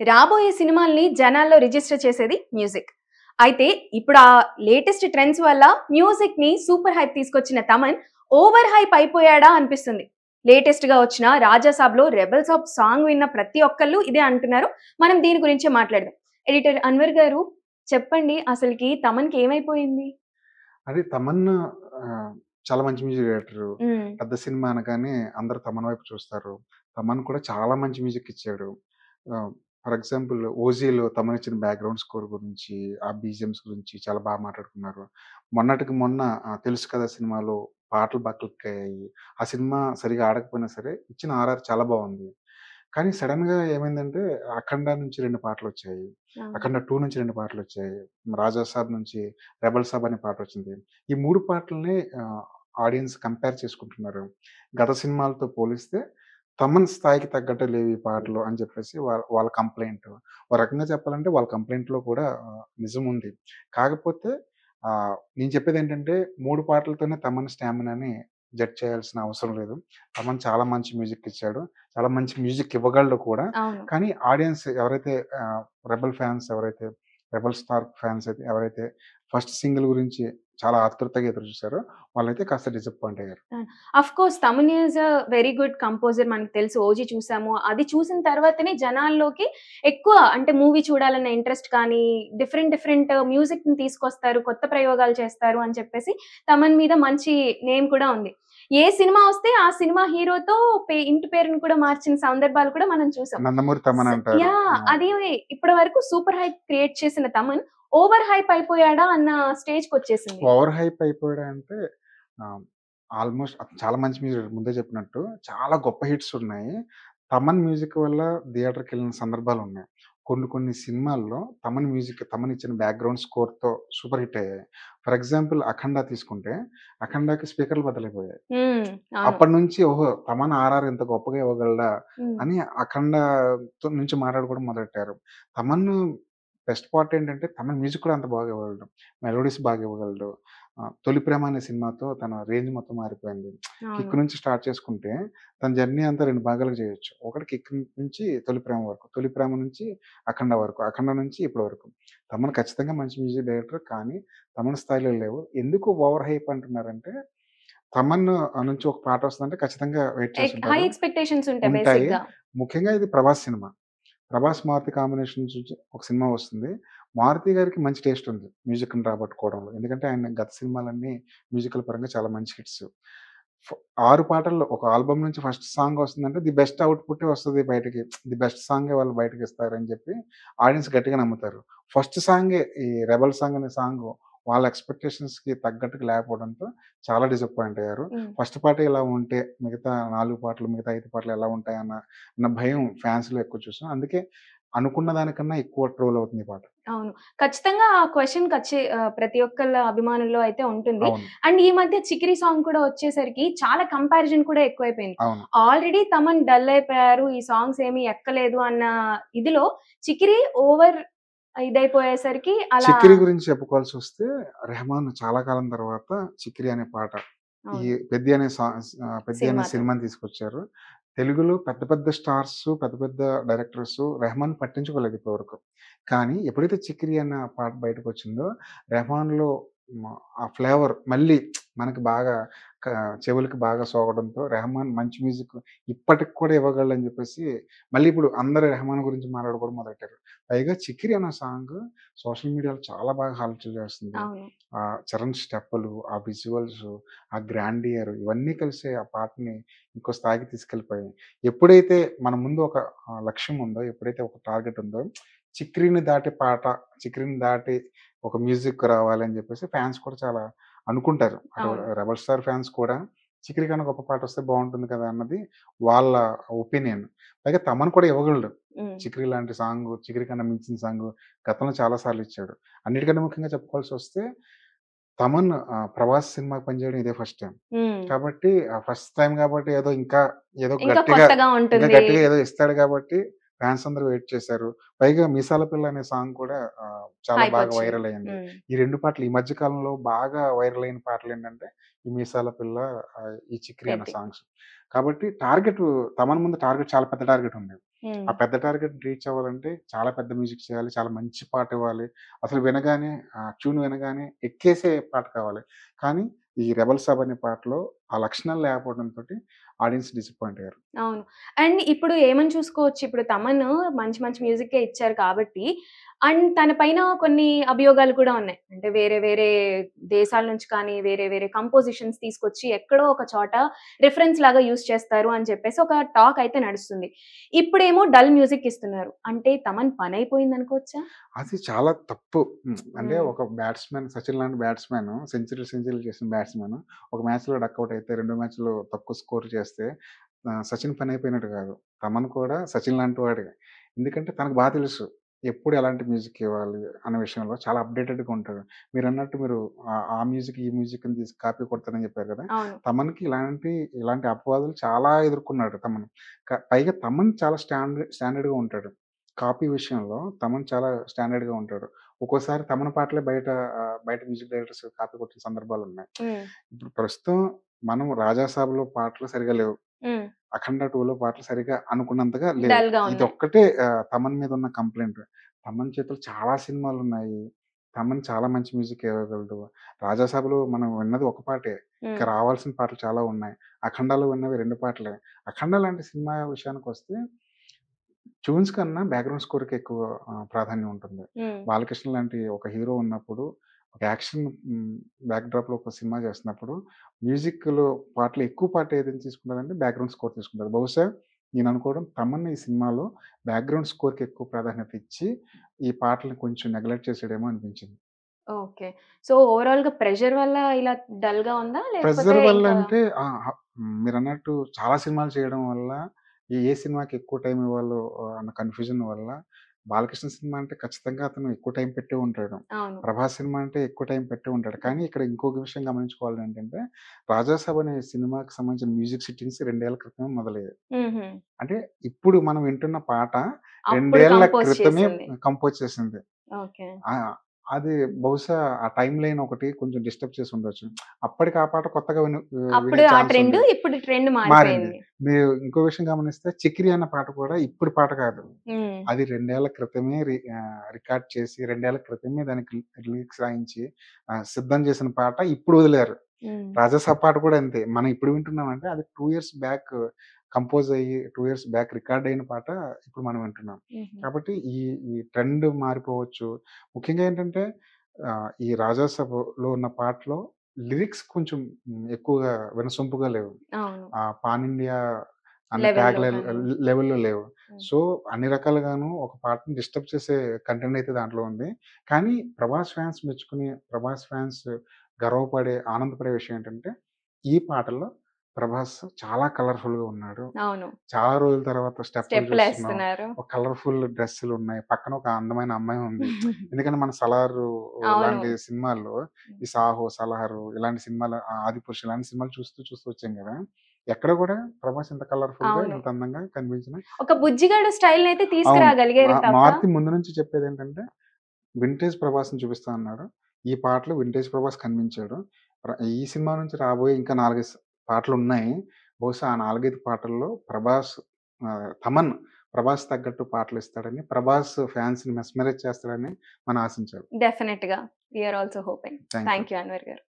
రాబోయే సినిమాల్ని జనాల్లో రిజిస్టర్ చేసేది మ్యూజిక్. అయితే ఇప్పుడు ఆ లేటెస్ట్ ట్రెండ్స్ వల్ల మ్యూజిక్‌ని సూపర్ హైప్ తీసుకొచ్చిన తమన్ ఓవర్ హైప్ అయిపోయాడా అనిపిస్తుంది. లేటెస్ట్‌గా వచ్చిన 'రాజా సాబ్‌లో' 'రెబెల్ సాబ్' సాంగ్ విన్న ప్రతి ఒక్కళ్ళు ఇదే అంటున్నారు. మనం దీని గురించే మాట్లాడదాం. ఎడిటర్ అన్వర్ గారు చెప్పండి అసలకి తమన్‌కి ఏమైపోయింది? అది తమన్ ఆహ్, చాలా మంచి మ్యూజిక్ డైరెక్టరు. హ్మ్. పెద్ద సినిమా అనగానే అందరూ తమన్ వైపు చూస్తారు. తమన్ కూడా చాలా మంచి మ్యూజిక్ ఇచ్చాడు. ఫర్ ఎగ్జాంపుల్ 'ఓజీలో' తమన్ ఇచ్చిన బ్యాక్‌గ్రౌండ్ స్కోర్ గురించి, ఆ బీజీఎమ్స్ గురించి చాలా బాగా మాట్లాడుకున్నారు. మొన్నటికి మొన్న 'తెలుసు కదా' సినిమాలో పాటలు బాగా క్లిక్ అయ్యాయి. ఆ సినిమా సరిగ్గా ఆడకపోయినా సరే ఇచ్చిన ఆర్ఆర్ చాలా బావుంది. కానీ సడెన్‌గా ఏమైందంటే 'అఖండ' నుంచి 2 పాటలొచ్చాయి. అవును. 'అఖండ 2' నుంచి 2 పాటలొచ్చాయి. 'రాజా సాబ్' నుంచి 'రెబెల్ సాబ్' అనే పాటొచ్చింది. ఈ 3 పాటల్ని ఆడియన్స్ కంపేర్ చేసుకుంటున్నారు. గత సినిమాలతో పోలిస్తే తమన్ స్థాయికి తగ్గట్టు లేవు ఈ పాటలు అని చెప్పేసి వాళ్ళ కంప్లెయింట్. ఒక రకంగా చెప్పాలంటే వాళ్ళ కంప్లెయింట్‌లో కూడా నిజముంది. కాకపోతే నేను చెప్పేదేంటంటే 3 పాటలతోనే తమన్ స్టామినాని జడ్జ్ చేయాల్సిన అవసరం లేదు. తమన్ చాలా మంచి మ్యూజిక్ ఇచ్చాడు. చాలా మంచి మ్యూజిక్ ఇవ్వగలడు కూడా. అవును. కానీ ఆడియన్స్ ఎవరైతే 'రెబెల్' ఫ్యాన్స్ ఎవరైతే 'రెబెల్ స్టార్' ఫ్యాన్స్ అయితే ఎవరైతే ఫస్ట్ సింగిల్ గురించి చాలా ఆతృతగా ఎదురు చూసారో వాళ్ళైతే కాస్త డిసప్పాయింట్ అయ్యారు. ఆ! Of course Thaman is a very good composer మనకు తెలుసు. 'ఓజీ' చూసాము. అది చూసిన తర్వాతనే జనాల్లోకి ఎక్కువ అంటే మూవీ చూడాలన్న ఇంట్రెస్ట్ కానీ, డిఫరెంట్ డిఫరెంట్ మ్యూజిక్‌ని తీసుకొస్తారు, కొత్త ప్రయోగాలు చేస్తారు అని చెప్పేసి తమన్ మీద మంచి నేమ్ కూడా ఉంది. ఏ సినిమా వస్తే ఆ సినిమా హీరోతో ఇంటి పేరుని కూడా మార్చిన సందర్భాలు కూడా మనం చూసాం. 'నందమూరి తమన్' అంటారు. యాహ్! అవును. అది ఇప్పటి వరకు సూపర్ హైప్ క్రియేట్ చేసిన తమన్ ఓవర్ హైప్ అయిపోయాడా అన్న స్టేజ్‌కొచ్చేసింది. ఓవర్ హైప్ అయిపోయాడంటే ఆహ్, ఆల్‌మోస్ట్ చాలా మంచి మ్యూజిక్ ముందే చెప్పినట్టు చాలా గొప్ప హిట్స్ ఉన్నాయి. తమన్ మ్యూజిక్ వల్ల థియేటర్‌కెళ్ళిన సందర్భాలున్నాయి. కొన్ని కొన్ని సినిమాల్లో తమన్ మ్యూజిక్ తమన్ ఇచ్చిన బ్యాక్‌గ్రౌండ్ స్కోర్‌తో సూపర్ హిట్ అయ్యాయి. ఫర్ ఎగ్జాంపుల్ 'అఖండ' తీసుకుంటే 'అఖండ'కి స్పీకర్‌లు బద్దలైపోయాయి. హ్మ్. అవును. అప్పటినుంచి ఓహో! తమన్ ఆర్ఆర్ ఇంత గొప్పగా ఇవ్వగలడా హ్మ్. అని 'అఖండ'తో నుంచి మాట్లాడుకోవడం మొదలెట్టారు. తమన్ బెస్ట్ పార్ట్ ఏంటంటే తమన్ మ్యూజిక్ కూడా అంత బాగా ఇవ్వగలడు. మెలోడీస్ బాగా ఇవ్వగలడు. 'తొలి ప్రేమ' అనే సినిమాతో తన రేంజ్ మొత్తం మారిపోయింది. అవును. 'కిక్' నుంచి స్టార్ట్ చేసుకుంటే తన జర్నీ అంతా 2 భాగాలుగా చేయొచ్చు. ఒకటి 'కిక్' నుంచి 'తొలి ప్రేమ' వరకు. 'తొలి ప్రేమ' నుంచి 'అఖండ' వరకు. 'అఖండ' నుంచి ఇప్పటి వరకు. తమన్ ఖచ్చితంగా మంచి మ్యూజిక్ డైరెక్టర్. కానీ తమన్ స్థాయిలో లేవు. ఎందుకు ఓవర్ హైప్ అంటున్నారంటే తమన్ నుంచి ఒక పాటొస్తదంటే ఖచ్చితంగా వెయిట్ హై చేసుంటారు. ఎక్స్‌పెక్టేషన్స్ ఉంటాయి ఉంటాయి. బేసిక్‌గా. ముఖ్యంగా ఇది 'ప్రభాస్' సినిమా. 'ప్రభాస్, మారుతి' కాంబినేషన్ నుంచి ఒక సినిమా వస్తుంది. మారుతి గారికి మంచి టేస్ట్ ఉంది మ్యూజిక్‌ని రాబట్టుకోవడంలో. ఎందుకంటే ఆయన గత సినిమాలన్నీ మ్యూజికల్ పరంగా చాలా మంచి హిట్స్. ఫ్ 6 పాటల్లో ఒక ఆల్బమ్ నుంచి ఫస్ట్ సాంగ్ వస్తుందంటే ది బెస్ట్ ఔట్‌పుట్టే వస్తది బయటకి. ది బెస్ట్ సాంగే వాళ్ళు బయటకిస్తారని చెప్పి ఆడియన్స్ గట్టిగా నమ్ముతారు. ఫస్ట్ సాంగే ఈ 'రెబెల్ సాంగ్' అనే సాంగు వాళ్ళ ఎక్స్‌పెక్టేషన్స్‌కి తగ్గట్టుగా లేకపోవడంతో చాలా డిసప్పాయింట్ అయ్యారు. హ్మ్. ఫస్ట్ పార్టే ఇలా ఉంటే మిగతా 4 పాటలు, మిగతా 5 పాటలు ఎలా ఉంటాయన్న భయం ఫ్యాన్స్‌లో ఎక్కువ చూసాం. అందుకే అనుకున్న దానికన్నా ఎక్కువ ట్రోల్ అవుతుంది ఈ పాట. అవును. ఖచ్చితంగా ఆ క్వెషన్ ప్రతి ఒక్కళ్ళ అభిమానుల్లో అయితే ఉంటుంది. అవును. అండ్ ఈ మధ్య 'చికిరి' సాంగ్ కూడా వచ్చేసరికి చాలా కంపారిజన్ కూడా ఎక్కువైపోయింది. అవును. ఆల్రెడీ తమన్ డల్ అయిపోయారు. ఈ సాంగ్స్ ఏమి ఎక్కలేదు అన్న ఇదిలో 'చికిరి' ఓవర్ ఇదైపోయేసరికి అలా 'చిక్కిరి' గురించి చెప్పుకోవాల్సొస్తే 'రెహమాన్' చాలా కాలం తర్వాత 'చిక్కిరి' అనే పాట ఈ అవును. 'పెద్ది' అనే 'పెద్ది' అనే సినిమాతో. సినిమాని తీసుకొచ్చారు. తెలుగులో పెద్ద పెద్ద స్టార్స్, పెద్ద పెద్ద డైరెక్టర్స్ 'రెహమాన్' పట్టించుకోలేదు ఇప్పటివరకు. కానీ ఎప్పుడైతే 'చిక్కిరి' అన్న పాట బయటకొచ్చిందో 'రెహమాన్‌లో' మ ఆ ఫ్లేవర్ మళ్ళీ మనకి బాగా క చెవులకి బాగా సోకడంతో 'రెహమాన్' మంచి మ్యూజిక్ ఇప్పటికి కూడా ఇవ్వగలడని చెప్పేసి మళ్ళీ ఇప్పుడు అందరూ 'రెహమాన్' గురించి మాట్లాడుకోవడం మొదలెట్టారు. పైగా 'చిక్కిరి' అన్న సాంగ్ సోషల్ మీడియాలో చాలా బాగా హల్చల్ చేస్తుంది. అవును. చరణ్ స్టెప్పులు, ఆ విజువల్సు, ఆ గ్రాండియర్ ఇవన్నీ కలిసి ఆ పాటని ఇంకో స్థాయికి తీసుకెళ్ళిపోయాయి. ఎప్పుడైతే మన ముందు ఒక లక్ష్యం ఉందో, ఎప్పుడైతే ఒక టార్గెట్ ఉందో, 'చిక్కిరిని' దాటి పాట, 'చిక్కిరిని' దాటి ఒక మ్యూజిక్ రావాలి అని చెప్పేసి ఫ్యాన్స్ కూడా చాలా అనుకుంటారు. అటు అవును. 'రెబెల్ స్టార్' ఫ్యాన్స్ కూడా 'చిక్కిరి' కన్నా గొప్ప పాటొస్తే బావుంటుంది కదా! అన్నది వాళ్ళ ఒపీనియన్. పైగా తమన్ కూడా ఇవ్వగలడు. హ్మ్. 'చిక్కిరి' లాంటి సాంగు, 'చిక్కిరి' కన్నా మించిన సాంగు గతంలో చాలా సార్లు ఇచ్చాడు. అన్నిటికన్నా ముఖ్యంగా చెప్పుకోవాల్సొస్తే తమన్ 'ప్రభాస్' సినిమాకి పనిచేయడం ఇదే ఫస్ట్ టైమ్. హ్మ్. కాబట్టి ఫస్ట్ టైమ్ గాబట్టి ఏదో ఇంకా గట్టిగా కొత్తగా ఇంకా ఉంటుంది. గట్టిగా ఏదో ఇస్తాడు గాబట్టి ఫ్యాన్స్ అందరూ వెయిట్ చేశారు. పైగా 'మీసాల పిల్ల' అనే సాంగ్ కూడా చాలా బాగా హైపొచ్చింది. వైరల్ అయింది. హ్మ్. ఈ 2 పాటలు ఈ మధ్య కాలంలో బాగా వైరల్ అయిన పాటలేంటంటే ఈ 'మీసాల పిల్ల', ఈ 'చిక్రి' అన్న 'పెద్ది.' సాంగ్స్. కాబట్టి తమన్ ముందు టార్గెట్ చాలా పెద్ద టార్గెట్ ఉంది. హ్మ్. ఆ పెద్ద టార్గెట్ రీచ్ అవ్వాలంటే చాలా పెద్ద మ్యూజిక్ చేయాలి. చాలా మంచి పాట ఇవ్వాలి. అసలు వినగానే ట్యూన్ వినగానే ఎక్కేసే పాట కావాలి. కానీ ఈ 'రెబెల్ సాబ్' అనే పాటలో ఆ లక్షణాలు లేకపోవడంతోటి ఆడియన్స్ డిసప్పాయింట్ అయ్యారు. అవును. అండ్ ఇప్పుడు ఏమని చూసుకోవచ్చు, ఇప్పుడు తమన్ మంచి మంచి మ్యూజిక్కే ఇచ్చారు కాబట్టి, అండ్ తన పైన కొన్ని అభియోగాలు కూడా ఉన్నాయి. అంటే వేరే వేరే దేశాల నుంచి కానీ, వేరే వేరే కంపోజిషన్స్ తీసుకొచ్చి ఎక్కడో ఒక చోట రిఫరెన్స్ లాగా యూజ్ చేస్తారు అని చెప్పేసి ఒక టాక్ అయితే నడుస్తుంది. ఇప్పుడేమో డల్ మ్యూజిక్ ఇస్తున్నారు. అంటే తమన్ పనైపోయిందనుకోవచ్చా? అది చాలా తప్పు. అంటే హ్మ్. ఒక బ్యాట్స్‌మన్ 'సచిన్' లాంటి బ్యాట్స్‌మన్ సెంచరీలు చేసిన బ్యాట్స్‌మన్ ఒక మ్యాచ్‌లో డకౌట్ అయితే 2 మ్యాచ్‌లో తక్కువ స్కోర్ చేస్తే 'సచిన్' పని అయిపోయినట్టు కాదు. తమన్ కూడా 'సచిన్' లాంటి వాడే. ఎందుకంటే తనకు తెలుసు. ఎప్పుడు ఎలాంటి మ్యూజిక్ ఇవ్వాలి అనే విషయంలో చాలా అప్‌డేటెడ్‌గా ఉంటాడు. మీరన్నట్టు మీరు ఆ మ్యూజిక్, ఈ మ్యూజిక్‌ని తీసి కాపీ కొడతానని చెప్పారు కదా! అవును. తమన్‌కి ఇలాంటి అపవాదులు చాలా ఎదుర్కొన్నాడు తమన్. పైగా తమన్ చాలా స్టాండర్డ్‌గా ఉంటాడు. కాపీ విషయంలో తమన్ చాలా స్టాండర్డ్‌గా ఉంటాడు. ఒక్కోసారి తమన్ పాటలే బయట మ్యూజిక్ డైరెక్టర్స్ కాపీ కొట్టిన సందర్భాలున్నాయి. హ్మ్. ఇప్పుడు ప్రస్తుతం మనం 'రాజా సాబ్‌లో' పాటలు సరిగ్గా లేవు. హ్మ్. 'అఖండ 2లో' పాటలు సరిగ్గా అనుకున్నంతగా లేవు. డల్‌గా ఉన్నాయి. ఇదొక్కటే తమన్ మీద ఉన్న కంప్లెయింట్. తమన్ చేతిలో చాలా సినిమాలున్నాయి. తమన్ చాలా మంచి మ్యూజిక్ ఇవ్వగలడు. 'రాజా సాబ్‌లో' మనం విన్నది ఒక పాటే. హ్మ్. ఇంకా రావాల్సిన పాటలు చాలా ఉన్నాయి. 'అఖండలో' విన్నవి 2 పాటలే. 'అఖండ' లాంటి సినిమా విషయానికొస్తే ట్యూన్స్ కన్నా బ్యాక్‌గ్రౌండ్ స్కోర్‌కి ఎక్కువ ప్రాధాన్యం ఉంటుంది. హ్మ్. బాలకృష్ణ లాంటి ఒక హీరో ఉన్నప్పుడు, ఒక యాక్షన్ బ్యాక్ డ్రాప్‌లో ఒక సినిమా చేస్తున్నప్పుడు, మ్యూజిక్‌లో పాటలు ఎక్కువ పార్ట్ ఏదైనా తీసుకుంటారంటే బ్యాక్‌గ్రౌండ్ స్కోర్ తీసుకుంటారు. బహుశా నేను అనుకోవడం తమన్ ఈ సినిమాలో బ్యాక్‌గ్రౌండ్ స్కోర్‌కి ఎక్కువ ప్రాధాన్యత ఇచ్చి, ఈ పాటల్ని కొంచెం నెగ్లెక్ట్ చేసాడేమో అనిపించింది. ఓకే. సో, ఓవరాల్‌గా ప్రెషర్ వల్ల ఇలా డల్‌గా ఉందా? లేకపోతే ప్రెషర్ వల్ల ఇంకా అంటే మీరన్నట్టు చాలా సినిమాలు చేయడం వల్ల, ఏ సినిమాకి ఎక్కువ టైం ఇవ్వాలో అన్న కన్‌ఫ్యూజన్ వల్ల, బాలకృష్ణ సినిమా అంటే ఖచ్చితంగా అతను ఎక్కువ టైం పెట్టే ఉంటాడు. అవును. ప్రభాస్ సినిమా అంటే ఎక్కువ టైం పెట్టే ఉంటాడు. కానీ ఇక్కడ ఇంకొక విషయం గమనించుకోవాలేంటంటే, 'రాజాసాబ్' అనే సినిమాకి సంబంధించిన మ్యూజిక్ సిట్టింగ్స్ 2 ఏళ్ల క్రితమే మొదలయ్యాయి. హుహు. అంటే ఇప్పుడు మనం వింటున్న పాట 2 అప్పుడు ఏళ్ల కంపోజ్ క్రితమే చేసింది. కంపోజ్ చేసింది. ఓకే. ఆ! అది బహుశా ఆ టైమ్ లైన్ ఒకటి కొంచెం డిస్టర్బ్ చేసుండొచ్చు. అప్పటికి ఆ పాట కొత్తగా వినే అప్పుడు ఆ ఛాన్స్ ట్రెండ్, ఉంది. ఇప్పుడు ట్రెండ్ మారింది. మారిపోయింది. మీరు ఇంకో విషయం గమనిస్తే 'చికిరి' అన్న పాట కూడా ఇప్పుడు పాట కాదు. హ్మ్. అది 2 ఏళ్ల క్రితమే రికార్డ్ చేసి 2 ఏళ్ల క్రితమే దానికి లిరిక్స్ రాయించి సిద్ధం చేసిన పాట ఇప్పుడు వదిలారు. హ్మ్. 'రాజాసాబ్' పాట కూడా అంతే. మనం ఇప్పుడు వింటున్నామంటే అది 2 ఇయర్స్ బ్యాక్ కంపోజ్ అయ్యి 2 ఇయర్స్ బ్యాక్ రికార్డ్ అయిన పాట ఇప్పుడు మనం వింటున్నాం. హుహు. కాబట్టి ఈ ట్రెండ్ మారిపోవచ్చు. ముఖ్యంగా ఏంటంటే ఈ 'రాజాసాబ్‌లో' ఉన్న పాటలో లిరిక్స్ కొంచెం ఎక్కువగా వినసొంపుగా లేవు. అవును. పాన్ ఇండియా అన్న లెవెల్‌లో కానీ. లెవెల్‌లో లేవు. హ్మ్. సో, అన్ని రకాలుగాను ఒక పాటని డిస్టర్బ్ చేసే కంటెంట్ అయితే దాంట్లో ఉంది. కానీ 'ప్రభాస్' ఫ్యాన్స్ మెచ్చుకుని, 'ప్రభాస్' ఫ్యాన్స్ గర్వపడే, ఆనందపడే విషయం ఏంటంటే, ఈ పాటల్లో 'ప్రభాస్' చాలా కలర్‌ఫుల్‌గా ఉన్నాడు. అవును. చాలా రోజుల తర్వాత స్టెప్పులు చూస్తున్నాం. స్టెప్పులేస్తున్నారు. ఒక కలర్‌ఫుల్ డ్రెస్సులున్నాయి. పక్కన ఒక అందమైన అమ్మాయి ఉంది. ఎందుకంటే మన 'సలారు' అవును. లాంటి సినిమాల్లో ఈ 'సాహో', 'సలారు' ఇలాంటి సినిమాలు 'ఆదిపురుష్' ఇలాంటి సినిమాలు చూస్తూ వచ్చాం గదా! ఎక్కడ గూడా 'ప్రభాస్' ఇంత కలర్‌ఫుల్‌గా, అవును. ఇంత అందంగా కనిపించిన ఒక బుజ్జిగాడు స్టైల్‌నయితే అవును. తీసుకురాగలిగారు తప్ప. మారుతి ముందు నుంచి చెప్పేదేంటంటే, వింటేజ్ 'ప్రభాస్‌ని' చూపిస్తా అన్నాడు. ఈ పాటలో వింటేజ్ 'ప్రభాస్' కనిపించాడు. ఈ సినిమా నుంచి రాబోయే ఇంకా 4, 5 పాటలున్నాయి. బహుశా ఆ 4, 5 పాటల్లో తమన్ 'ప్రభాస్' తగ్గట్టు పాటలిస్తాడని, 'ప్రభాస్' ఫ్యాన్స్‌ని మెస్మరైజ్ చేస్తాడని మనం ఆశించాలి. డెఫినెట్‌గా. We are also hoping. Thank you. Thank you Anwar గారు.